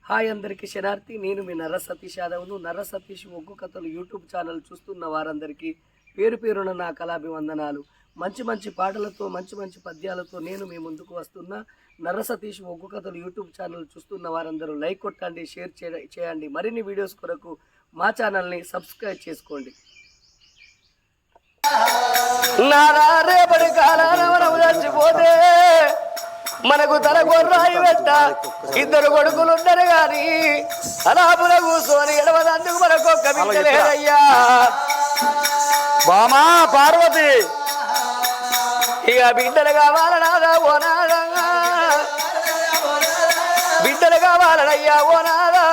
Hi అందరికీ శనార్థి. నేను మీ నర్ర సతీష్ యాదవ్ను. నర్ర సతీష్ ఒగ్గు కథలు యూట్యూబ్ ఛానల్ చూస్తున్న వారందరికీ పేరు పేరున నా కళాభివందనాలు. మంచి మంచి పాటలతో మంచి మంచి పద్యాలతో నేను మీ ముందుకు వస్తున్నా. నర్ర సతీష్ ఒగ్గు కథలు యూట్యూబ్ ఛానల్ చూస్తున్న వారందరూ లైక్ కొట్టండి, షేర్ చేయండి. మరిన్ని వీడియోస్ కొరకు మా ఛానల్ని సబ్స్క్రైబ్ చేసుకోండి. నారా రేపటి కాలాన మనం చచ్చిపోతే మనకు తల గొర్రాయి పెట్ట ఇద్దరు కొడుకులుండరు గాని అలాపుల కూర్చొని ఎడవదందుకు మనకు ఒక్క బిడ్డ లేదయ్యా. బామా పార్వతి ఇక బిడ్డలు కావాలనాదా ఓ నాదా, బిడ్డలు కావాలనయ్యా ఓ నాదా.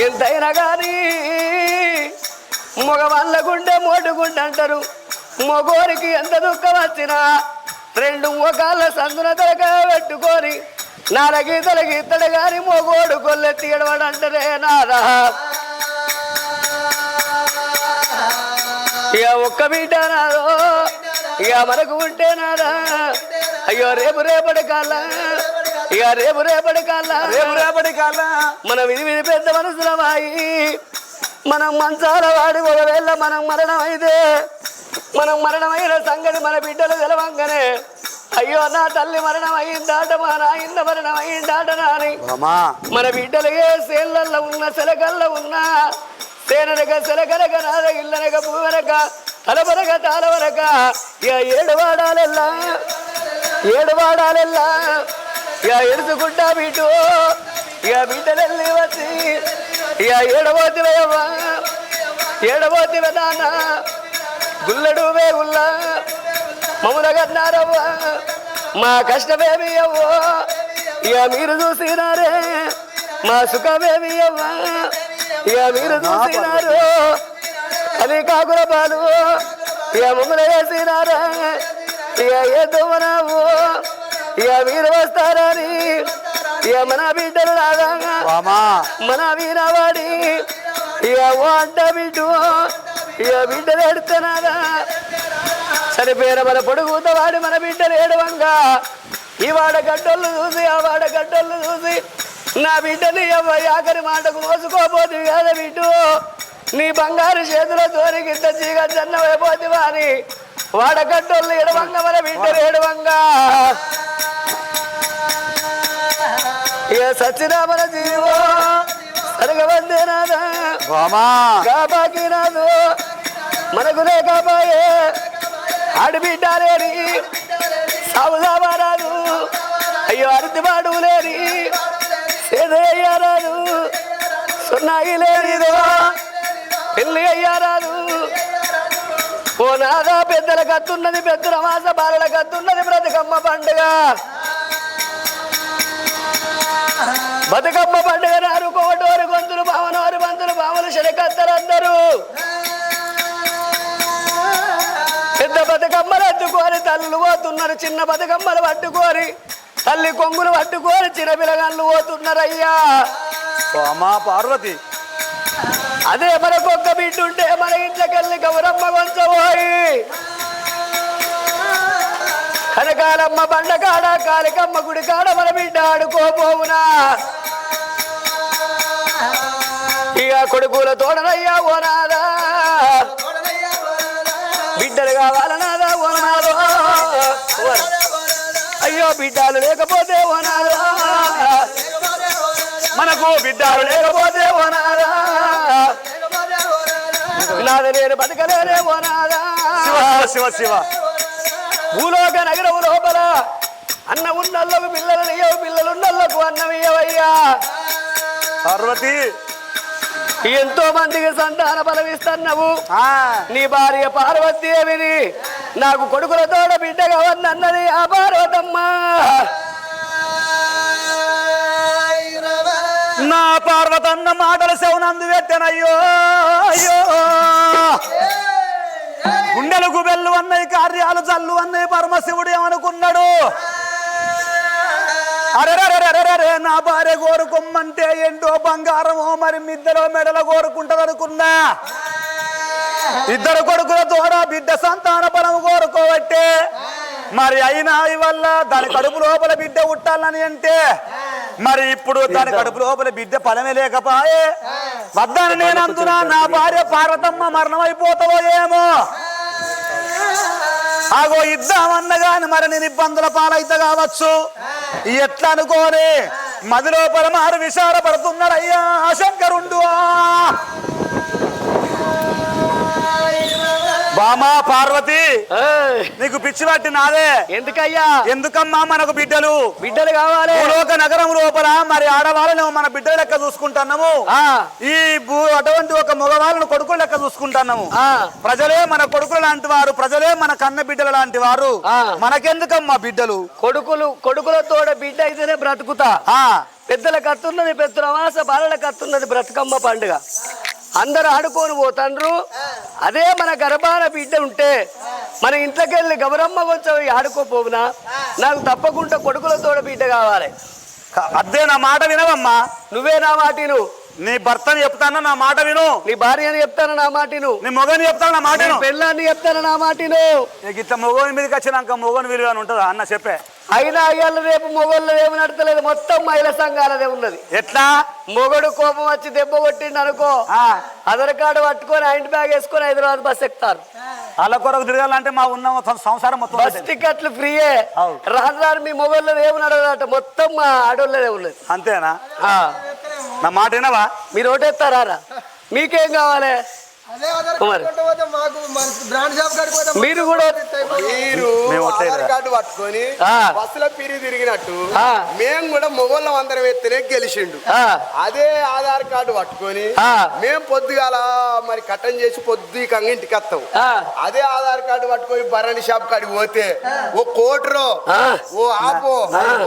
ఎంతైనా కానీ మగవాళ్ళకుంటే మోటుకుంటే అంటారు. మగోరికి ఎంత దుఃఖం వచ్చినా రెండు మోకాళ్ళ సందున తలక పెట్టుకొని నాలుగీతలకి ఇత్తడు గాని మోగోడు కొల్లెత్తి ఎడవాడు అంటారే నాదా. ఇక ఒక్క బిడ్డ నాదో ఇక మనకు ఉంటే నాదా. అయ్యో రేపు రేపటి కాళ్ళ ఇక రేపు రేపటి కాళ్ళ మన విధి విధి పెద్ద మనసులమాయి మనం మంచాల వాడి ఒకవేళ మనం మరణమైన సంగతి మన బిడ్డలు తెలవంగానే అయ్యో నా తల్లి మరణం అయిందాట, మా నాయన మరణం అయిందాట నాని మన బిడ్డలు ఏ సేళ్ళల్లో ఉన్న సెలకల్లో ఉన్నా సేననక సెలకనక నాద ఇల్లనక పువ్వనక తలవరక తాళవరక ఇక ఏడు వాడాలెల్లా ఇక ఎడుచుకుంటా బిడ్డు ఇక బిడ్డలెళ్ళి వచ్చి ఇక ఏడబోతివే నాన్న గుల్లడు వేగుల్లా మమ్మలగన్నారవ్వా మా కష్టమేమి అవ్వో ఇక మీరు చూసినారే మా సుఖమేమి అవ్వా ఇక మీరు చూసినారు అది కాకుల పాలు ఇక మమ్మల్ని వేసినారా ఇక ఏ దువ్వనావు ఇక మీరు వస్తారని ఇక మన బిడ్డలు లాగా మన వీరవాడి ఇక ఓ అంట బిడ్డు ఇక బిడ్డలు ఎడుతున్నారా చనిపోయిన మన పొడుగుత వాడి మన బిడ్డలు ఏడవంగా ఈ వాడగడ్డోళ్ళు చూసి ఆ వాడగడ్డోళ్ళు చూసి నా బిడ్డని ఆఖరి మాటకు మోసుకోపోతుంది కదా బిడ్డు నీ బంగారు చేతుల తోరికింత చీగ జన్నమైపోతివా అని వాడగడ్డోళ్ళు ఎడవంగ మన బిడ్డలు ఏడవంగా ఇక సచ్చిరామన జీవో సరగవందే నాదా కాపాకి నాదు మనకు లేకపోయే ఆడబిడ్డాలేని సాగుదామా రాదు, అయ్యో అరుతిబాడు లేని సేదయ్యా రాదు, సున్నాయి లేనిదో పెళ్ళి అయ్యా రాదు. ఓ నాదా పెద్దల కత్తున్నది పెద్దల మాస బాలల కత్తున్నది బ్రతుకమ్మ పండుగ. బతుకమ్మ పండుగ నారు కోటోరు గొంతులు భావనోరు బంతులు భావలు శనికత్తలందరూ పెద్ద బతుకమ్మలు అడ్డుకొని తల్లులు పోతున్నారు, చిన్న బతుకమ్మలు పట్టుకొని తల్లి కొంగులు పట్టుకొని చిన్న పిల్లగాళ్ళు పోతున్నారు అయ్యా. బామా పార్వతి అదే మనకొక్క బిడ్డ ఉంటే మన ఇంట్లోకెళ్ళి గౌరమ్మ కొంచెం పోయి కనకాలమ్మ బండ కాడ కాలికమ్మ గుడి కాడ మన బిడ్డ ఆడుకోపోవునా. ఇక కొడుకుల తోడనయ్యా ఓ నాదా బిడ్డలు కావాలనాదా ఓ నాదో, అయ్యో బిడ్డలు లేకపోతే ఓ నాదా మనకు బిడ్డలు లేకపోతే ఓ నాదా నాది నేను బతకలేనే ఓ నాదా. శివ శివ భూలోక నగరం లోపల అన్న ఉన్నళ్ళకు పిల్లలు ఇయ్యవు, పిల్లలున్నళ్ళకు అన్నం ఇయ్యవయ్యా. పార్వతి ఎంతో మందికి సంతాన బలమిస్తున్నావు, నీ భార్య పార్వతీదేవిని నాకు కొడుకుల తోడ బిడ్డగా వన్నన్నది ఆ పార్వతమ్మ. నా పార్వతన్న మాటల శవనందు పెట్టనయ్యో అయ్యో గుండెలకు బెల్లు అన్నయ్య కార్యాలు చల్లు అన్నయ్య పరమశివుడు ఏమనుకున్నాడు. అరే నా భార్య కోరుకోమంటే ఏంటో బంగారమో మరి మిద్దలో మెడలో కోరుకుంటది అనుకున్నా. ఇద్దరు కొడుకుల తోడ బిడ్డ సంతాన బలం కోరుకోబట్టే మరి అయినా వల్ల దాని కడుపు లోపల బిడ్డ పుట్టాలని అంటే మరి ఇప్పుడు దాని కడుపు లోపల బిడ్డ ఫలమే లేకపోయే వద్దని నేను అందునా నా భార్య పార్వతమ్మ మరణం అయిపోతావో ఏమో ఆగో ఇద్దామన్నగాని మరి నేను ఇబ్బందుల పాలైతే కావచ్చు ఎట్లా అనుకోని మది లోపల మారు విచారపడుతున్నాడు అయ్యా శంకరుండు బామా పార్వతి నీకు పిచ్చి పట్టి నాదే ఎందుకయ్యా ఎందుకమ్మా మనకు బిడ్డలు కావాలి భూలోక నగరం లోపల మరి ఆడవాళ్ళను మన బిడ్డల లెక్క చూసుకుంటున్నాము ఈ అటువంటి ఒక మగవాళ్ళను కొడుకుల లెక్క చూసుకుంటున్నాము ప్రజలే మన కొడుకులు లాంటి వారు ప్రజలే మన కన్న బిడ్డల లాంటి వారు మనకెందుకమ్మా బిడ్డలు కొడుకులతో బిడ్డ అయితేనే బ్రతుకుతా పెద్దల కత్తున్నది పెద్దల వాస బాలల కత్తున్నది బ్రతుకమ్మ పండుగ అందరు ఆడుకొని పోతాండ్రు అదే మన గర్భాన బిడ్డ ఉంటే మన ఇంట్లోకి వెళ్ళి గౌరమ్మ కొంచెం ఆడుకోపోవునా నాకు తప్పకుండా కొడుకులతో బిడ్డ కావాలి అదే నా మాట వినవమ్మా నువ్వే నా మాటిను నీ భర్తని చెప్తాను నా మాట విను నీ భార్యని చెప్తాను నా మాటిను నీ మొగని చెప్తాను నా మాట పెళ్ళాన్ని చెప్తాను నా మాటిను ఇట్లా మొగని మీదకి వచ్చినాక మొగని విలువ ఉంటుందా అన్న చెప్పే అయినా అయ్యాళ్ళ రేపు మొగళ్ళు ఏమి నడతలేదు మొత్తం మహిళా సంఘాలదే ఉన్నది ఎట్లా మొగడు కోపం వచ్చి దెబ్బ కొట్టిండు అనుకో ఆధార్ కార్డు పట్టుకొని హ్యాండ్ బ్యాగ్ వేసుకొని హైదరాబాద్ బస్ ఎక్కుతారు వాళ్ళ కొరకు తిరగాలంటే మా ఉన్న సంసారం మొత్తం బస్ టికెట్లు ఫ్రీయే రాను రాను మీ మొబైల్లో ఏమి నడవదట మొత్తం మా ఆడోళ్ళదే ఉన్నది అంతేనా నా మాట వినవా మీరు ఓటేస్తారా మీకేం కావాలి మీరు కూడా ఆధార్ కార్డు పట్టుకొని బస్సులో పిరి తిరిగినట్టు మేము కూడా మొగోళ్ళం అందరం ఎత్తనే గెలిచిండు అదే ఆధార్ కార్డు పట్టుకొని మేము పొద్దుగాల మరి కట్టం చేసి పొద్దుకంగా ఇంటికి వస్తాం అదే ఆధార్ కార్డు పట్టుకొని బరణి షాప్ కాడికి పోతే ఓ కోటరో ఓ ఆపో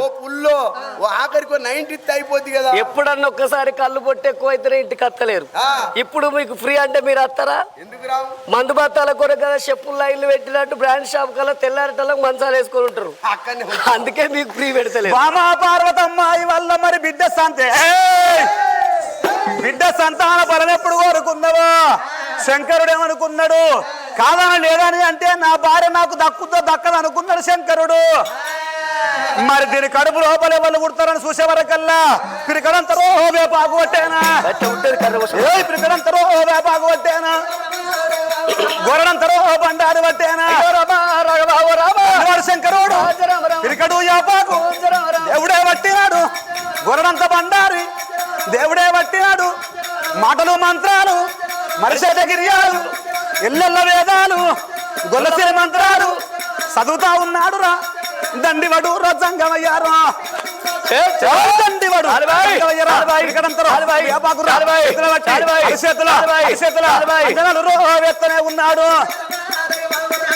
ఓ పుల్లో ఓ ఆఖరికి 90 అయిపోద్ది కదా ఎప్పుడన్నా ఒక్కసారి కళ్ళు పొట్టి ఎక్కువ అయితేనే ఇంటికి వస్తలేరు ఇప్పుడు మీకు ఫ్రీ అంటే మీరు వస్తారా ఎందుకు మందు బత్తాల కొరకు కదా చెప్పులు లైన్లు పెట్టినట్టు బ్రాండ్ షాప్ కల్లా తెల్లారటలకు మంచాలు వేసుకొని ఉంటారు అందుకే మీకు ఫ్రీ పెడతలేదు బామా పార్వతమ్మాయి వల్ల మరి బిడ్డ సంతాన బలం ఎప్పుడు కోరుకున్నావో శంకరుడు ఏమనుకున్నాడు కాదని లేదని అంటే నా భార్య నాకు దక్కదు అనుకున్నాడు శంకరుడు మరి దీని కడుపు లోపల వాళ్ళు కుడతారని చూసే వరకల్లా పిరికడంతరో వేపాకు పట్టేనా పిరికడంతరో వేపాకు పట్టేనా గొర్రెడంతరో బండారు పట్టేనా శంకరుడు పిరికడు యాపాకు దేవుడే పట్టినాడు గొర్రెడంత బండారి దేవుడే పట్టినాడు మాటలు మంత్రాలు మరిసేట గిరియాలు ఎల్లెల్ల వేదాలు గొల్లసిరి మంత్రాలు చదువుతా ఉన్నాడు రా దండివడు రజంగమయ్యారు దండివడు ఉన్నాడు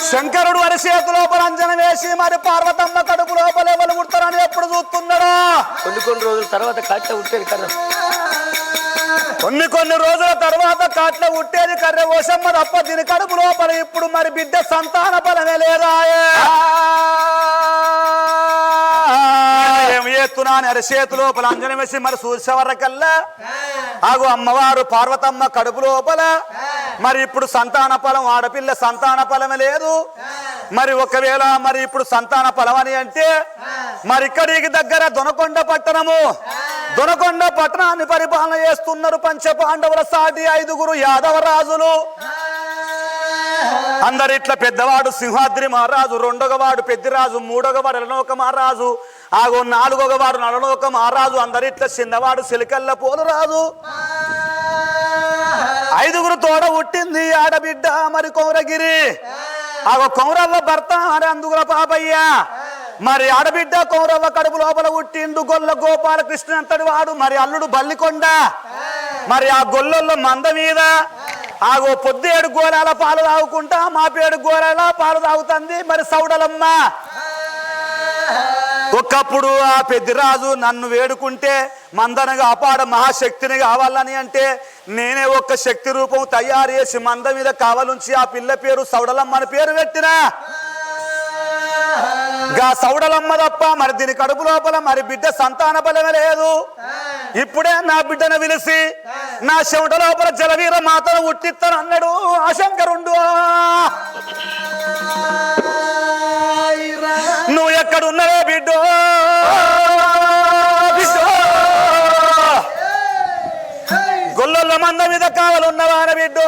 శంకరుడు అరిచేతు లోపల అంజనం వేసి మరి పార్వతమ్మ కడుపు లోపల ఎవరు కుడతారని ఎప్పుడు చూస్తున్నాడు కొన్ని రోజుల తర్వాత కట్ట ఉట్టేది కదా కొన్ని రోజుల తర్వాత కాట్ల ఉట్టేది కర్రె ఓసమ్మ తప్ప దీని కడుపు లోపల ఇప్పుడు మరి బిడ్డ సంతాన బలమే లేదా ఎత్తున్నాను అరిచేతు లోపల అంజనం వేసి మరి చూసేవరకల్లా ఆగు అమ్మవారు పార్వతమ్మ కడుపు లోపల మరి ఇప్పుడు సంతాన ఫలం ఆడపిల్ల సంతాన ఫలమే లేదు మరి ఒకవేళ మరి ఇప్పుడు సంతాన ఫలం అని అంటే మరి ఇక్కడికి దగ్గర దొనకొండ పట్టణాన్ని పరిపాలన చేస్తున్నారు పంచ పాండవుల సాటి 5 యాదవ రాజులు అందరు ఇట్లా పెద్దవాడు సింహాద్రి మహారాజు, రెండవవాడు పెద్దిరాజు, మూడవవాడు ఎలనోక మహారాజు, ఆగో 4వవాడు నలనోక మహారాజు, అందరిట్లా చిన్నవాడు సిలికల్ల పోలు రాజు. 5 తోడ పుట్టింది ఆడబిడ్డ మరి కౌరగిరి. ఆగో కౌరవ్వ భర్త మరి అందుగుల పాపయ్య. మరి ఆడబిడ్డ కౌరవ్వ కడుపు లోపల పుట్టిండు గొల్ల గోపాలకృష్ణ అంతటి వాడు మరి అల్లుడు బల్లికొండ. మరి ఆ గొల్లల్లో మంద మీద ఆగో పొద్దేడు గోరాల పాలు తాగుకుంటా మా పేడు గోరాల పాలు తాగుతుంది మరి సౌడలమ్మ. ఒకప్పుడు ఆ పెద్దిరాజు నన్ను వేడుకుంటే మందనగా అపాడ మహాశక్తిని కావాలని అంటే నేనే ఒక శక్తి రూపం తయారు చేసి మంద మీద కావాలుంచి ఆ పిల్ల పేరు సౌడలమ్మ అని పేరు పెట్టినా. గా సౌడలమ్మ తప్ప మరి దీని కడుపు లోపల మరి బిడ్డ సంతాన బలమే లేదు. ఇప్పుడే నా బిడ్డను పిలిచి నా చెమట లోపల జలవీర మాతను ఉట్టిస్తాను అన్నాడు ఆ శంకరుండు. నువ్వు ఎక్కడున్నావే బిడ్డో బిడ్డో గొల్ల మంద మీద కావాలన్నవాన బిడ్డో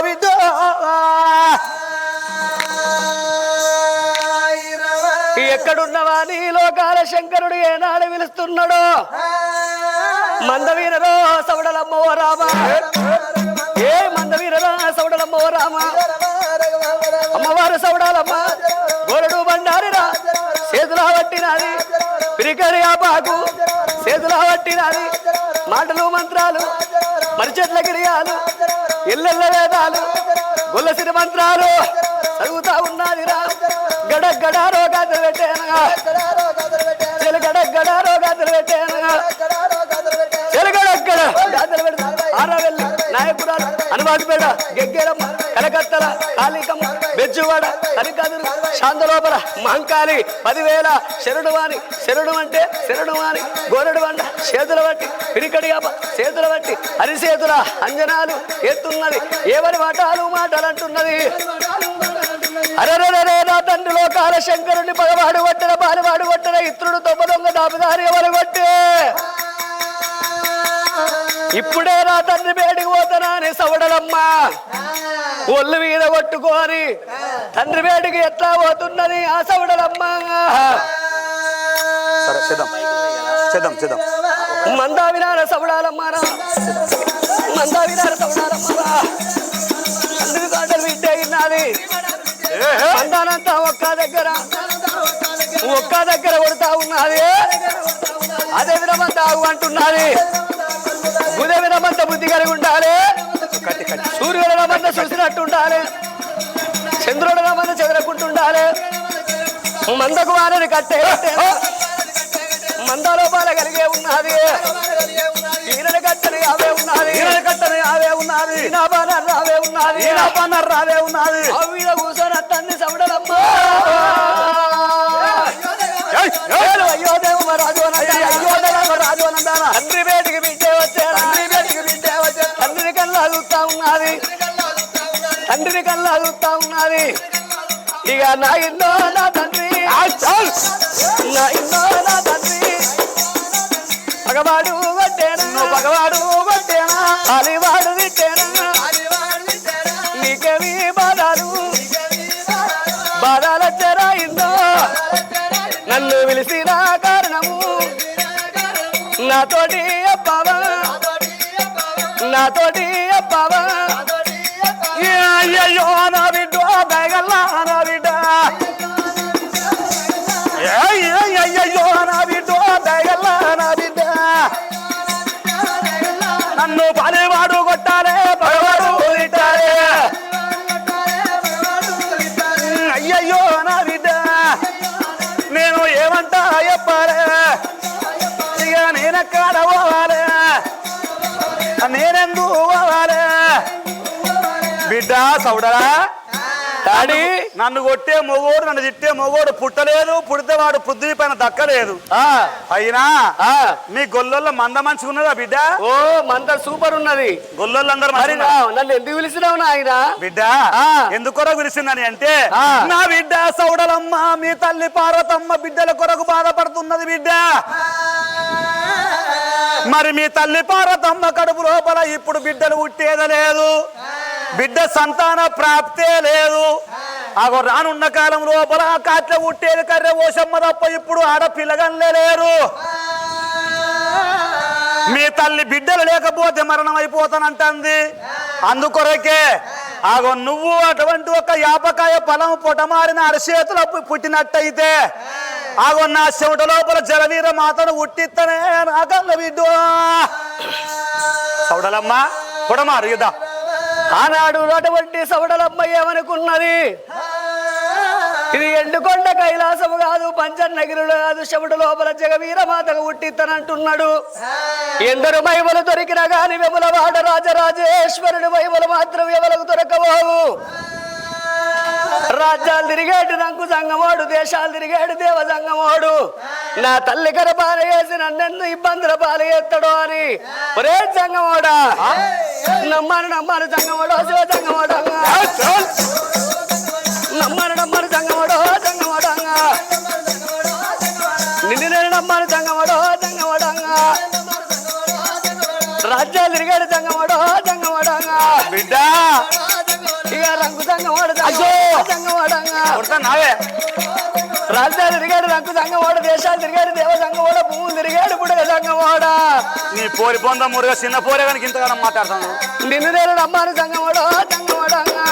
బిడ్డో ఎక్కడున్నవా నీ లోకాల శంకరుడు ఏనాడు పిలుస్తున్నాడో మందవీరరో సవడలమ్మో రామ ఏ మందవీరరా సవడలమ్మో రామ అమ్మవారు సవడాలమ్మ గోరడు బండారిరా చేతులా పట్టినది పిరికరి ఆపాకు చేతులా పట్టినది మాటలు మంత్రాలు మరిచెట్ల గిరియాలు ఇళ్ళెళ్ళ వేదాలు గొల్లసిరి మంత్రాలు చదువుతా ఉన్నదిరా గడగడ రోగాదులు పెట్టేనగా చెలగడగడ రోగాదులు పెట్టేనగా చెలగడగడ గాదులు పెడతా ఆరవెల్లి నాయకురాలు అనువాదిపేట గెగ్గేరమ్మ కలకత్తల కాళికమ్మ బెజ్జువాడ కలికదురు శాంతలోపల మహంకాళి 10,000 శరణువాణి శరణు అంటే శరణువాణి గోరడు వండ చేతుల బట్టి పిరికడి చేతుల బట్టి అరిసేతుల అంజనాలు ఎత్తున్నది ఎవరి మాటలు అంటున్నది అరరే నా తండ్రి లోకాల శంకరుని పగవాడు కొట్టిన బాలివాడు కొట్టిన ఇత్రుడు తొమ్మ దొంగ దాపిదారి ఎవరు కొట్టే ఇప్పుడే నా తండ్రి బేడికి పోతానా అని సవడలమ్మ ఒళ్ళు మీద కొట్టుకోని తండ్రి బేడికి ఎట్లా పోతున్నది ఆ సవడలమ్మ మందా వినార సవడాలమ్మారా మందా వినార సవడాలమ్మారా తండ్రి కాటలు బిడ్డ అయినది మందానంతా ఒక్క దగ్గర కొడుతా ఉన్నది అదే విధమంతా ఆగు అంటున్నది ఉదయ విధమంతా బుద్ధి కలిగి ఉండాలి సూర్యుడు రమంతా చూసినట్టు ఉండాలి చంద్రుడు రమంతా చెదరకుంటుండాలి మందకు వారిని కట్టే మంద లోపాల కలిగే ఉన్నది ఈయన కట్టని అవే ఉన్నది నా బానర్ రావే ఉన్నది అవిడ కూర్చొని అత్తన్ని సవడలమ్మా అయ్యో దేవ రాజు తండ్రి బేటికి బిడ్డే వచ్చాడు తండ్రి కల్లా చూస్తా ఉన్నది ఇక నా ఇన్నో నా తండ్రి పగవాడు కొట్టేనా అలివాడు తిట్టేనా నీకేమి బాధాలొచ్చారా ఇన్నో నన్ను పిలిచిన కారణము నాతోటి అబ్బావా అయ్యో నా బిడ్డ దయగల్లా నా బిడ్డ అయ్యో నా బిడ్డ దయగల్లా నా బిడ్డ నన్ను పనివాడు కొట్టాలే పగవాడు తిట్టాలే అయ్యయ్యో నా బిడ్డ నేను ఏమంటా చెప్పాలే ఇక నేనెక్కడ పోవాలి నేనెందుకు పోవాలి బిడ్డ సౌడరా డాడీ నన్ను కొట్టే మొగోడు నన్ను తిట్టే మొగోడు పుట్టలేదు పుడితే వాడు పృథ్వీ పైన దక్కలేదు అయినా మీ గొల్లొల్ల మంద మంచిగా ఉన్నదా బిడ్డ ఓ మంద సూపర్ ఉన్నది గొల్లొల్లందరూ నన్ను ఎందుకు పిలిచినావు నాయన బిడ్డ ఎందుకొర పిలిచిందని అంటే నా బిడ్డ సౌడలమ్మ మీ తల్లి పార్వతమ్మ బిడ్డల కొరకు బాధపడుతున్నది బిడ్డ మరి మీ తల్లి పార్వతమ్మ కడుపు లోపల ఇప్పుడు బిడ్డలు పుట్టేదలేదు బిడ్డ సంతాన ప్రాప్తే లేదు ఆగో రానున్న కాలం లోపల కాట్ల పుట్టేది కర్రె ఓషమ్మ తప్ప ఇప్పుడు ఆడపిల్లగన్లే లేరు మీ తల్లి బిడ్డలు లేకపోతే మరణం అయిపోతానంటుంది అందుకొరకే ఆగో నువ్వు అటువంటి ఒక యాపకాయ పొలం పొటమారిన అరచేతుల పుట్టినట్టయితే ఆగో నా చెమట లోపల జలవీర మాతను ఉట్టిత్తనే నాకల్ల బిడ్డు సౌడలమ్మ పొడమారు యుద్ధ ఆనాడు అటువంటి సవడలమ్మ ఏమనుకున్నది ఇది ఎండుకొండ కైలాసము కాదు పంచన్నగిరులు కాదు శవుడు లోపల జగవీర మాతకు ఉట్టిత్తనంటున్నాడు ఎందరు మహిమలు దొరికినా గాని వెముల వాడ రాజరాజేశ్వరుడు మహిమలు మాత్రం ఎవలకు దొరకబోవు రాజ్యాలు తిరిగేటి నంకు సంగమోడు దేశాలు తిరిగేటి దేవ సంగమోడు నా తల్లి గర్భాన వేసి నన్నెందు ఇబ్బందుల పాలు ఎత్తడు అని ఒరే సంగమోడా నమ్మను సంగమోడో శివ సంగమోడా నమ్మను సంగమోడో సంగమోడంగా నిన్ను నేను నమ్మను సంగమోడో సంగమోడంగా రాజ్యాలు తిరిగాడు జంగవాడో జంగవాడంగా బిడ్డ ఇక రంగు జంగవాడు జంగవాడంగా నావే రాజ్యాలు తిరిగాడు రంగు జంగవాడు దేశాలు తిరిగాడు దేవ జంగవాడ భూములు తిరిగాడు పుడగ జంగవాడ నీ పోరి పొంద మురుగా చిన్న పోరే కానీ ఇంతగానో మాట్లాడతాను నిన్ను నేను రమ్మాను జంగవాడో జంగవాడంగా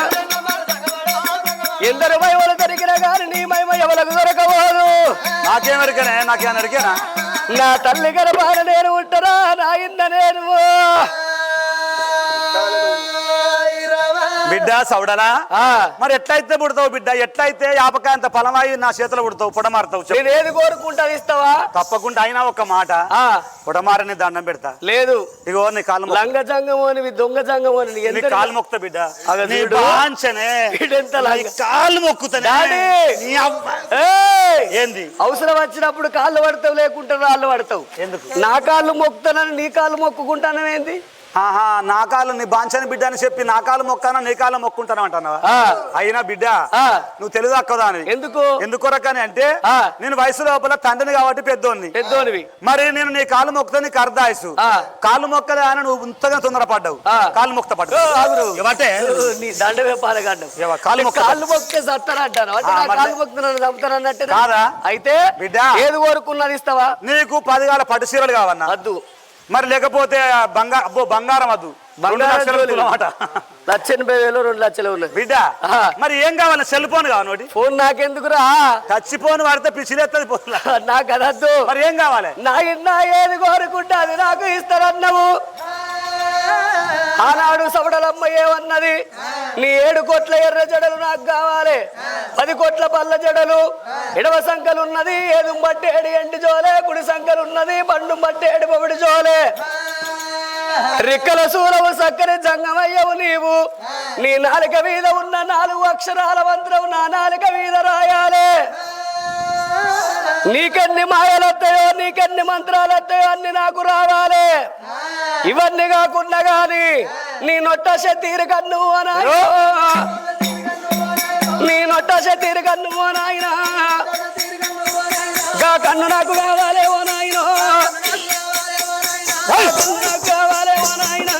ఎందరు మైవలు దొరికిన గాని నీ మైమ ఎవలకు దొరకవారు నాకేమెరికనే నాకేమరికేనా నా తల్లి గర్భాన నేను ఉంటారా నాయన్న నేను బిడ్డ సౌడలా మరి ఎట్లయితే పుడతావు బిడ్డ ఎట్లయితే యాపకాయంత ఫలమాయి నా చేతిలో పుడతావు పొడమారుతావు నేను ఏది కోరుకుంటా ఇస్తావా తప్పకుండా అయినా ఒక మాట పొడమారని దండం పెడతా లేదు ఇగో నీ కాలు లంగ జంగమోని దొంగ జంగమోని నీ కాలు మొక్కుతా బిడ్డ నీ బాంచనే కాలు మొక్కుతా ఏంది అవసరం వచ్చినప్పుడు కాళ్ళు పడతావు లేకుంటే రాళ్ళు పడతావు ఎందుకు నా కాళ్ళు మొక్కుతానని నీ కాళ్ళు మొక్కుకుంటానవేంది ఆహా నా కాలు నీ బాంచని బిడ్డ అని చెప్పి నా కాలు మొక్కానా నీ కాలు మొక్కుంటాను అంటున్నావా అయినా బిడ్డ నువ్వు తెలుగు అక్కదా అని ఎందుకు రకని అంటే నేను వయసు లోపల తండ్రిని కాబట్టి పెద్దోనివి మరి నేను నీ కాలు మొక్కుతా నీకు అర్ధాయసు కాలు మొక్కలే అని నువ్వు ఇంతగా తొందరపడ్డావు కాలు మొక్త పడ్డావు దండవే పాలగడ్డం కాళ్ళు మొక్కే సత్తానంటాను కాళ్ళు మొక్కుతున్నాను చంపుతానన్నట్టు కాదా అయితే బిడ్డ ఏది కోరుకున్నది ఇస్తావా నీకు 10 గాల పట్టు చీరలు కావన్నా వద్దు మరి లేకపోతే బంగారం వద్దు 2 లక్షలు 1,80,000 2 లక్షలు ఉన్నాయి బిడ్డ మరి ఏం కావాలి సెల్ ఫోన్ కావాలి ఫోన్ నాకెందుకురా టచ్ ఫోన్ వాడితే పిచ్చిలేస్తుంది ఫోన్ నాకు అదద్దు మరి ఏం కావాలి నా ఏది కోరుకుంటా అది నాకు ఇస్తారన్నావు ఆనాడు సవడలమ్మ ఏమన్నది నీ 7 కోట్ల ఎర్ర జడలు నాకు కావాలి 10 కోట్ల పల్ల జడలు ఎడవ సంఖ్యలున్నది ఏదు బట్టేడి ఎండి జోలే కుడి సంఖ్యలున్నది బండు బట్టేడి పొవిడి జోలే రిక్కల సూరవు సక్కరి జంగమయ్యవు నీవు నీ నాలుక మీద ఉన్న 4 అక్షరాల మంత్రం నా నాలుక మీద రాయాలే నీకెన్ని మాయలొస్తాయో నీకెన్ని మంత్రాలు వస్తాయో అన్ని నాకు రావాలి ఇవన్నీ కాకుండా గాని నీ నొట్ట శతీరు కన్ను అనాయన నీ నొట్ట శతీరు కన్ను నాయన గా కన్ను నాకు కావాలి ఓ నాయన నాకు కావాలి ఓ నాయన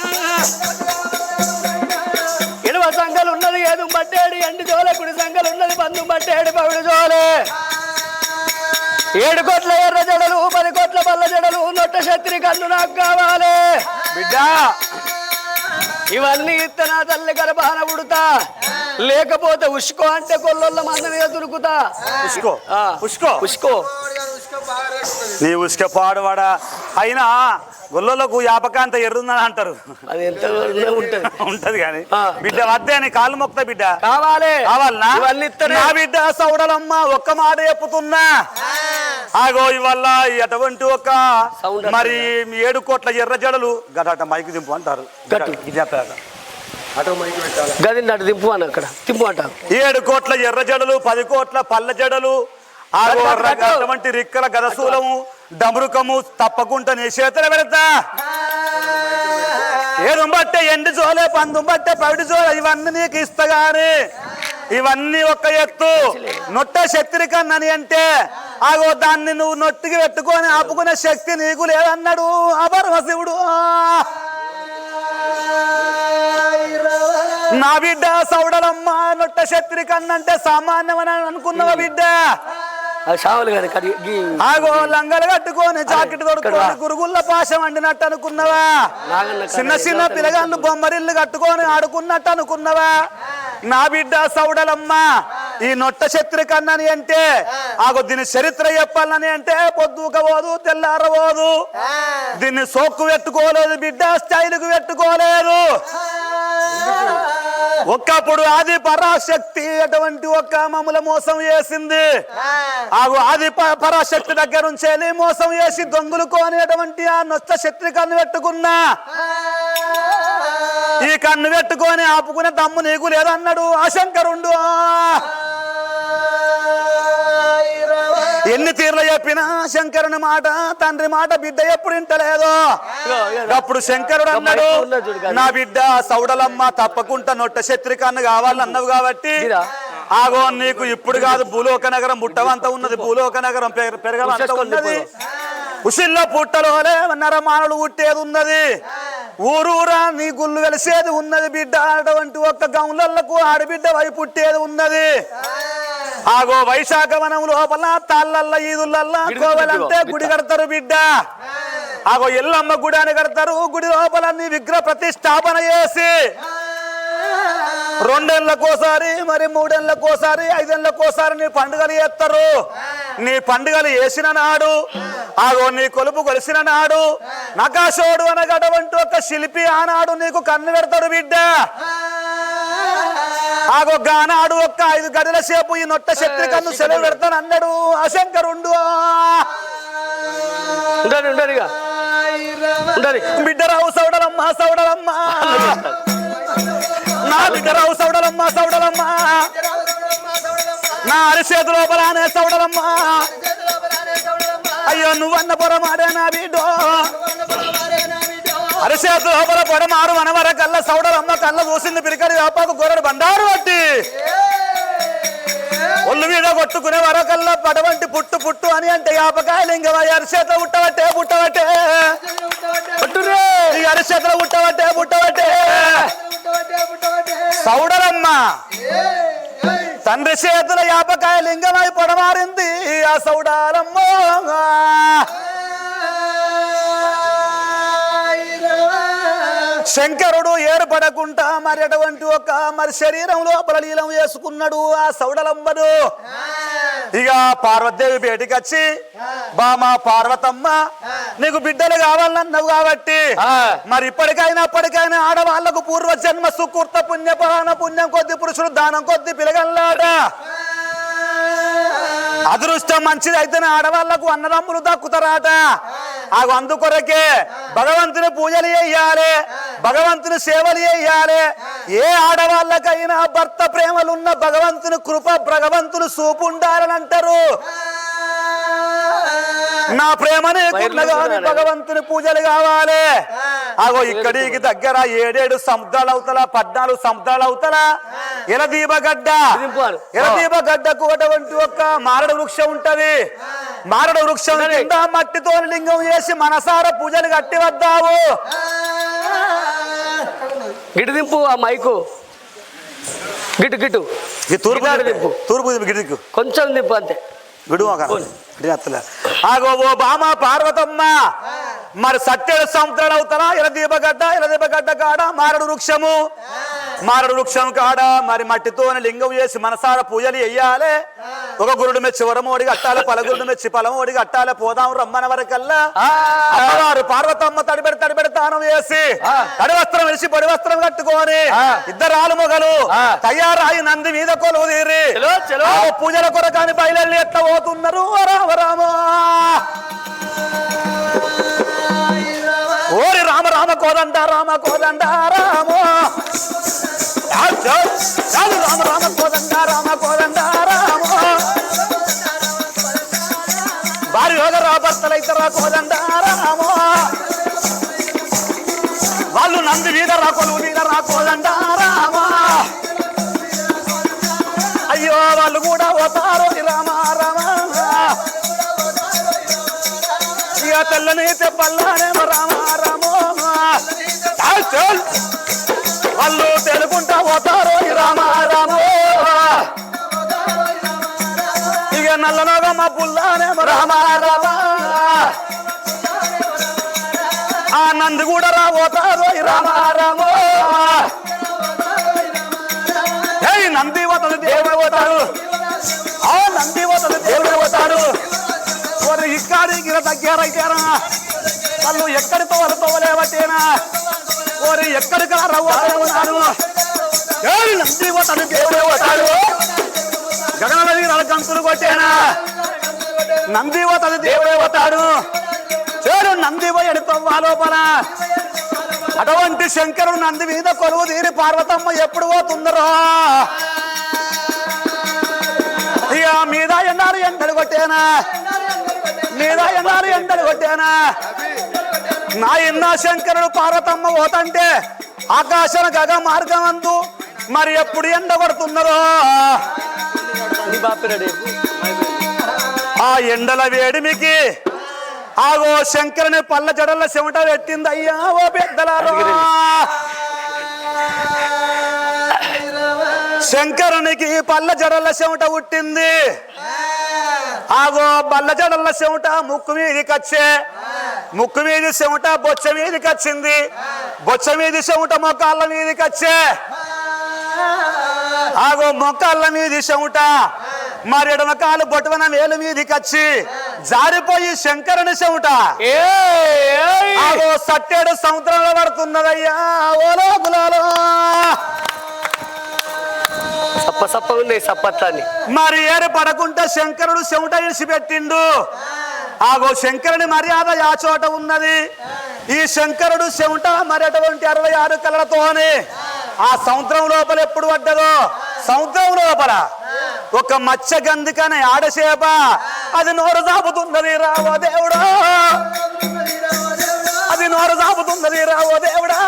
ఎడవ సంఘాలు ఉన్నది ఏదు బట్టేడి ఎండి జోలే కుడి సంఘాలు ఉన్నది బంధు బట్టేడి పవిడి జోలే 7 కోట్ల ఎర్ర జడలు 10 కోట్ల బల్ల జడలు నొట్ట శత్రి కన్ను నాకు కావాలి బిడ్డ ఇవన్నీ ఇత్తనా తల్లి గర్భాన పుడతా లేకపోతే ఉష్కో అంటే కొల్లొల్ల మంద మీద దొరుకుతా ఉష్కో నీ ఉష్క పాడువాడా అయినా గొల్లకు యాపకాంత ఎర్రుందని అంటారు అది ఎంత ఉంటది కానీ బిడ్డ వద్దే నీ కాళ్ళు మొక్తా బిడ్డ కావాలనా నా బిడ్డ సౌడలమ్మ ఒక్క మాట చెప్పుతున్నా ఆగో ఇవల్ల ఎటువంటి ఒక మరి 7 కోట్ల ఎర్ర జడలు గట మైకు దింపు అంటారు దింపు అని అక్కడ దింపు అంటారు 7 కోట్ల ఎర్ర జడలు 10 కోట్ల పల్ల జడలు అటువంటి రిక్కల గదశూలము డమరుకము తప్పకుండా నీ చేతులు పెడతా ఏదు బట్టే ఎండి జోలే పందు బట్టే పవిడి జోలే ఇవన్నీ నీకు ఇస్తగాని ఇవన్నీ ఒక ఎత్తు నొట్ట శక్తి కన్నని అంటే ఆగో దాన్ని నువ్వు నొట్టికి పెట్టుకొని ఆపుకునే శక్తి నీకు లేదన్నాడు ఆ పరమశివుడు నా బిడ్డ సౌడలమ్మ నొట్ట శక్తి కన్నంటే సామాన్యమని అనుకున్నావా బిడ్డ ఆగో లంగలు కట్టుకొని జాకెట్ తొడుక్కొని గురుగుళ్ళ పాశం వండినట్టు అనుకున్నావా చిన్న పిల్లగాళ్ళు బొమ్మరిల్లు కట్టుకొని ఆడుకున్నట్టు అనుకున్నావా నా బిడ్డ సౌడలమ్మ ఈ నొట్ట శత్రి కన్నని అంటే ఆగో దీని చరిత్ర చెప్పాలని అంటే పొద్దుకపోదు తెల్లారబోదు దీన్ని సోక్కు పెట్టుకోలేదు బిడ్డ స్టైల్కు పెట్టుకోలేదు ఒక్కప్పుడు ఆది పరాశక్తి అటువంటి ఒక్క మమ్మల మోసం చేసింది ఆగు ఆది పరాశక్తి దగ్గర నుంచి వెళ్ళి మోసం చేసి దొంగలు కోనేటువంటి ఆ నొచ్చ శక్తి కన్ను పెట్టుకున్నా ఈ కన్ను పెట్టుకొని ఆపుకునే దమ్ము నీకు లేదన్నాడు ఆ శంకరుండు ఎన్ని తీర్లు చెప్పినా శంకరుని మాట తండ్రి మాట బిడ్డ ఎప్పుడు వింటలేదు అప్పుడు శంకరుడు అన్నాడు నా బిడ్డ సౌడలమ్మ తప్పకుండా నొట్ట శత్రి కన్ను కావాలన్నావు కాబట్టి ఆగో నీకు ఇప్పుడు కాదు భూలోక నగరం పుట్టవంత ఉన్నది భూలోక నగరం పెరగవంత ఉన్నది ఉసిల్లో పుట్టలోనే నరమానులు పుట్టేది ఉన్నది ఊరూరా నీ గుళ్ళు వెలిసేది ఉన్నది బిడ్డ. అటువంటి ఒక్క గౌన్లకు ఆడబిడ్డ వై పుట్టేది ఉన్నది. ఆగో వైశాఖ వనం లోపల తాళ్ళల్ల ఈదులల్లా కోవలంటే గుడి కడతారు బిడ్డ. ఆగో ఎల్లమ్మ గుడి అని కడతారు. గుడి లోపల నీ విగ్రహ ప్రతిష్టాపన చేసి 2 ఏళ్ళకోసారి మరి 3 ఏళ్ళకోసారి 5 ఏళ్ళకోసారి నీ పండుగలు చేస్తారు. నీ పండుగలు వేసిన నాడు ఆగో నీ కొలుపు కొలిసిన నాడు నకాశోడు అనగటువంటి ఒక శిల్పి ఆనాడు నీకు కన్ను పెడతాడు బిడ్డ. ఆగో గానాడు ఒక్క 5 గడిల సేపు ఈ నొట్ట శక్తి కన్ను సెలవు పెడతాను అన్నాడు ఆ శంకరుండు. బిడ్డరావు సౌడలమ్మ సౌడలమ్మ నా బిడ్డరావు సౌడలమ్మ సౌడలమ్మ నా అరిచేతు లోపలనే సౌడలమ్మ. అయ్యో నువ్వన్న పొరమాడే నా బిడ్డో అరిచేతు లోపల పొడమారు మనవర కళ్ళ సౌడలమ్మ కళ్ళ చూసింది పిరికడి వేపాకు గొర్రెడు బండారు పట్టి ఒళ్ళు మీద కొట్టుకునే వరకల్లా పడవంటి పుట్టు పుట్టు అని అంటే యాపకాయలు ఇంక అరిచేతలో ఉట్టబట్టే పుట్టబట్టే ఈ అరిచేతలో ఉట్టబట్టే పుట్టబట్టే సౌడలమ్మ తండ్రి చేతుల యాపకాయ లింగమై పొడమారింది ఆ సౌడాలమ్మ. శంకరుడు ఏర్పడకుండా మరి అటువంటి ఒక మరి శరీరం లోపల లీలం వేసుకున్నాడు ఆ సౌడలమ్మను. ఇక పార్వతీదేవి బయటికి వచ్చి బామా పార్వతమ్మ నీకు బిడ్డలు కావాలన్నావు కాబట్టి మరి ఇప్పటికైనా ఆడవాళ్లకు పూర్వజన్మ సుకృత పుణ్యపాన పుణ్యం కొద్ది పురుషుడు దానం కొద్ది పిలగల్లాడ. అదృష్టం మంచిది అయితేనే ఆడవాళ్లకు అన్నదమ్ములు దక్కుతారాట. అందుకొరకే భగవంతుని పూజలు చేయాలి, భగవంతుని సేవలు చేయాలి. ఏ ఆడవాళ్ళకైనా భర్త ప్రేమలున్న భగవంతుని కృప భగవంతుని చూపు ఉండాలని అంటారు. నా ప్రేమనే భగవంతుని పూజలు కావాలి. ఇక్కడికి దగ్గర 7 సముద్రాలు అవుతల 14 సముద్రాలు అవుతల ఎలదీపగడ్డకు అటువంటి ఒక మారడు వృక్షం ఉంటది. మారడు వృక్షం కింద మట్టితో లింగం చేసి మనసార పూజలు కట్టి వద్దావు. గిటు దింపు ఆ మైకు గిటు గిటు తూర్పు గిటుకు కొంచెం దింపు అంతే. ఆగో ఓ బామ పార్వతమ్మ మరి 7 సముద్రాలు అవుతారా ఎలదీపగడ్డ కాడ మారడు వృక్షం కాడ మరి మట్టితో లింగం చేసి మనసార పూజలు చెయ్యాలి. ఒక గురుడు మెచ్చి వరమోడికి అట్టాలి, పలగురుడు మెచ్చి పలమోడికి అట్టాలి. పోదాం రమ్మన వరకల్లా అమ్మవారు పార్వతమ్మ తడిబెడి తానం వేసి తడి వస్త్రం వేసి పొడి వస్త్రం కట్టుకొని 2 ఆలుమొగలు తయారాయి నంది మీద కొలువు తీరి పూజల కొరకాని బయలు ఎట్లా పోతున్నారు. రామరామా ఓరి రామ రామ కోదండ రామ రామో రామ రామ కోదండ రామో భార్య యోగరా భర్తలైతరా కోదండ రామో వాళ్ళు నంది మీద రా కొలువు మీద రా కోదండ రామా. అయ్యో వాళ్ళు కూడా పోతారు రామ రామ ఇక తెల్లని తెప్పల్లానే రామ రామో వాళ్ళు తెలుకుంటా పోతారు రామ రామో. ఇక నల్లనోగమ్మ పుల్లానే రామ రామ ఆ నంది కూడా రాబోతారు రామ రామో. నంది పోతాడు దేవుడు పోతాడు ఆ నంది పోతాడు దేవుడు పోతాడు. వారు ఇక్కడికి దగ్గరైతేనా వాళ్ళు ఎక్కడితో వాళ్ళు తోలేబట్టేనా వారు ఎక్కడికి రవ్వున్నారు. నంది పోతాడు దేవుడే పోతాడు. గగనల గంతులు కొట్టేనా నంది పోతాడు దేవుడే పోతాడు. చేడు నంది పోయాడు తవ్వా లోపల. అటువంటి శంకరుడు నంది మీద కొలువు తీరి పార్వతమ్మ ఎప్పుడు పోతుందరో. ఇక మీద ఎండలు కొట్టేనా నా ఎన్నా శంకరుడు పార్వతమ్మ పోతంటే ఆకాశన గగ మార్గం అందు మరి ఎప్పుడు ఎండ కొడుతున్నారో. ఆ ఎండల వేడిమికి ఆగో శంకరుని పళ్ళ జడల చెమట పెట్టింది అయ్యా ఓ పెద్దలారా శంకరునికి పళ్ళ జడల చెమట పుట్టింది ఆగో బల్ల జడల చెమట ముక్కు మీదికి వచ్చే ముక్కు మీది చెమట బొచ్చ మీదికి వచ్చింది బొచ్చ మీది చెమట మొక్కాళ్ళ మీదికి వచ్చే ఆగో మొక్కాళ్ళ మీది చెమట మరి ఎడమకాలు బొటవన వేలు మీదికి వచ్చి జారిపోయి శంకరుని చెమట ఆగో సట్టేడు సముద్రంలో పడుతున్నదయ్యా ఓలో గులాలో సప్ప సప్ప ఉంది సప్పత్తాన్ని మరి ఏరు పడకుండా శంకరుడు చెమట ఇడిచిపెట్టిండు ఆగో శంకరుని మర్యాద ఆ చోట ఉన్నది ఈ శంకరుడు చెమట మరి అటువంటి 66 కళ్ళతోనే ఆ సముద్రం లోపల ఎప్పుడు పడ్డదో సముద్రం లోపల ఒక మత్స్య గంధికనే ఆడసేప అది నోరు జాపుతున్నది రావో దేవుడా అది నోరు జాపుతున్నది రావో దేవుడా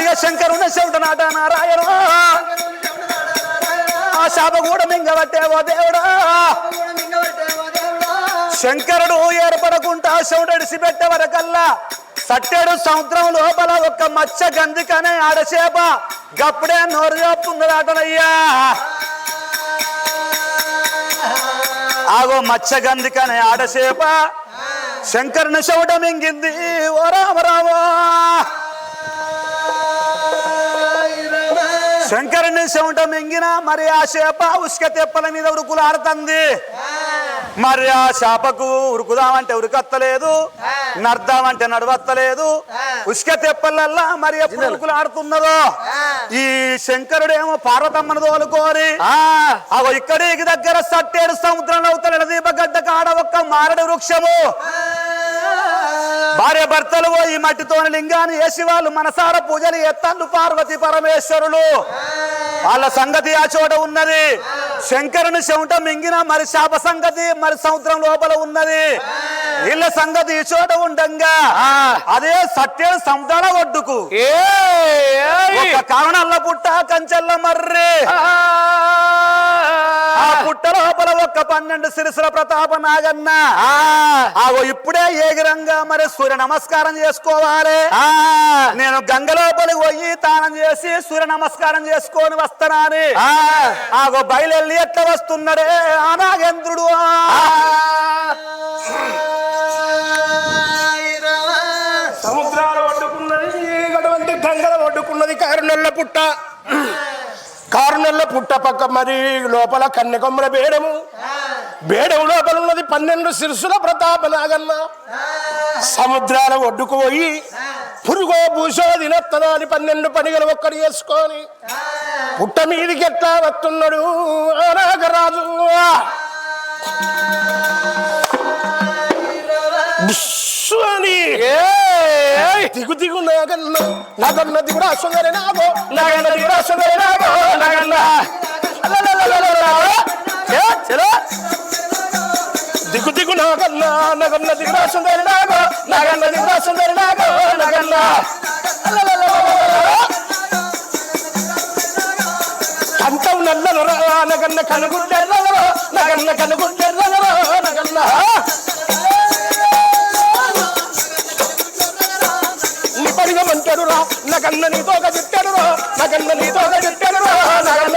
ఇక శంకరుని చెమట నాట నారాయణ ఆ శాప కూడా మింగబట్టేవో దేవుడా శంకరుడు ఏర్పడకుండా చెమటడిసి పెట్టే వరకల్లా సట్టేడు సముద్రం లోపల ఒక మత్స్య గంధికనే ఆడసేప గప్పుడే నోరు చెప్తున్నదాటనయ్యా ఆగో మత్స్య గంధికనే ఆడసేప శంకరుని చెమట మింగింది ఓ రామరామా శంకరుని చెమట మింగిన మరి ఆ చేప ఉసుక తెప్పల మీద ఉరుకులాడుతుంది మరి ఆ చేపకు ఉరుకుదామంటే ఉరుకత్తలేదు నడదామంటే నడవత్తలేదు ఉసుక తెప్పలల్లా మరి ఎప్పుడు ఉరుకులాడుతున్నదో ఈ శంకరుడేమో పార్వతమ్మను తోలుకోరి అగో ఇక్కడికి దగ్గర సట్టేడు సముద్రం అవుతాడు దీపగడ్డ కాడ ఒక్క మారడు వృక్షము భార్య భర్తలు ఈ మట్టితోని లింగాన్ని వేసి వాళ్ళు మనసార పూజలు ఎత్తాళ్ళు పార్వతి పరమేశ్వరులు వాళ్ళ సంగతి ఆ చోట ఉన్నది శంకరుని చెమట మింగిన మరి శాప సంగతి మరి సముద్రం లోపల ఉన్నది వీళ్ళ సంగతి ఈ చోట ఉండంగా అదే సత్య సముద్రాల ఒడ్డుకు కారణాల పుట్ట కంచెల్ల మర్రి ఆ పుట్ట లోపల ఒక్క 12 శిరసుల ప్రతాప నాగన్న ఆగో ఇప్పుడే ఏగిరంగా మరి సూర్య నమస్కారం చేసుకోవాలి నేను గంగ లోపలికి పోయి తానం చేసి సూర్య నమస్కారం చేసుకొని వస్తానని ఆగో బయలుల్లి ఎట్లా వస్తున్నాడే ఆ నాగేంద్రుడు సముద్రాల ఒడ్డుకున్నది అటువంటి గంగల ఒడ్డుకున్నది కారునెల్ల పుట్ట పక్క మరి లోపల కన్నెకొమ్మల బేడము లోపల ఉన్నది 12 శిరసుల ప్రతాప నాగన్న సముద్రాల ఒడ్డుకు పోయి పురుగో భూషో దినత్తనా అని 12 పనిగలు ఒక్కడు చేసుకొని పుట్ట మీదికి ఎట్లా వస్తున్నాడు ఆ నాగరాజు అని దిగు నాగన్న దిగుడా సుందరి నాగో నాగన్న దిగుడా సుందరి నాగో నాగన్న దిగు నాగన్న దిగుడా సుందరి నాగో నాగన్న దిగుడా సుందరి నాగో నాగన్న కంఠం నల్లను నగన్న కనుగుడ్డెర్రలో నగన్న కనుగుడ్డెర్రలో నగన్న నిపడిగమంటాడు రా నగన్న నీతోగా చుట్టాడు రా నగన్న నీతోగా చుట్టాడు రా నగన్న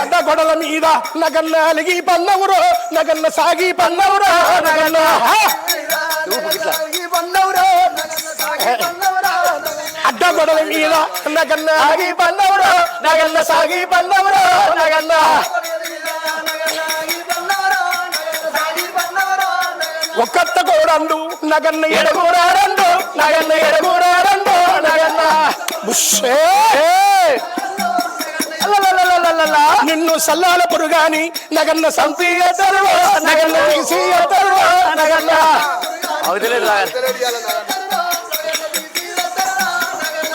అడ్డ గొడల మీద నగన్న అలిగి పన్నవురో నగన్న సాగి పన్నవురో నగన్న అడ్డ గొడల మీద నగన్న ఆగి పన్నవురో నగన్న సాగి పన్నవురో నగన్న ఒక్కత్త కోడండు నగన్న ఎడగూరారండు నగన్న ఎడగూరారండు నగన్న బుషే నిన్ను సల్లాల పురుగాని నగన్న సంపీయతరు నగన్న తీసియతరు నగన్న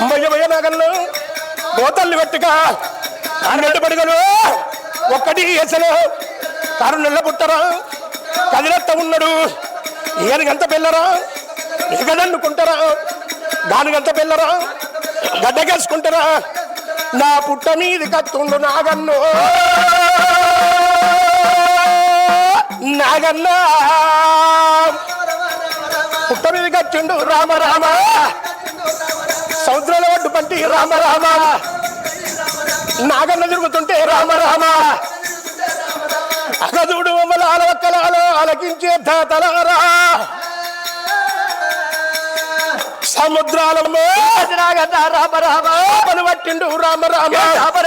మయ్య నగన్న గోతల్ని పెట్టుగా అన్నట్టు పడుగలు ఒక్కటి ఎసలు కారు నెల్ల పుట్టరా కదిలెత్త ఉన్నాడు ఏనుగంత పిల్లరా ఎగదన్నుకుంటారా గానుగంత పిల్లరా గడ్డకేసుకుంటారా నా పుట్ట మీది కత్తుండు నాగన్ను నాగన్న పుట్ట మీద కచ్చిండు రామ రామ సముద్రంలో ఒడ్డు పంటి రామ రామ నాగన్న తిరుగుతుంటే రామ రామ అగదుడు అమలాల వక్కలాలో అలకించే ధాతలారా సముద్రాల నాగన్న రామ రామ పని పట్టిండు రామ రామ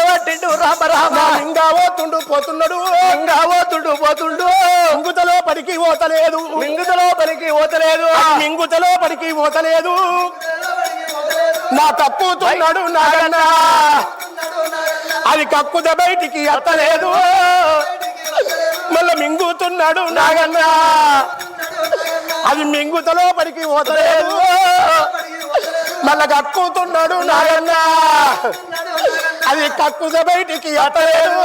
పట్టిండు రామ రామ ఇంకా పోతుండు పోతున్నాడు ఇంకా పోతుండు మింగుతలో పడికి పోతలేదు మింగుతలో పలికి ఓతలేదు మింగుతలో పడికి పోతలేదు నా తప్పుతున్నాడు నాగన్న అది కక్కుద బయటికి అత్తలేదు మళ్ళీ మింగుతున్నాడు నాగన్న అది మింగుతలో పడికి పోతలేదు మళ్ళా కక్కుతున్నాడు నాగన్న అది కక్కుద బయటికి అత్తలేదు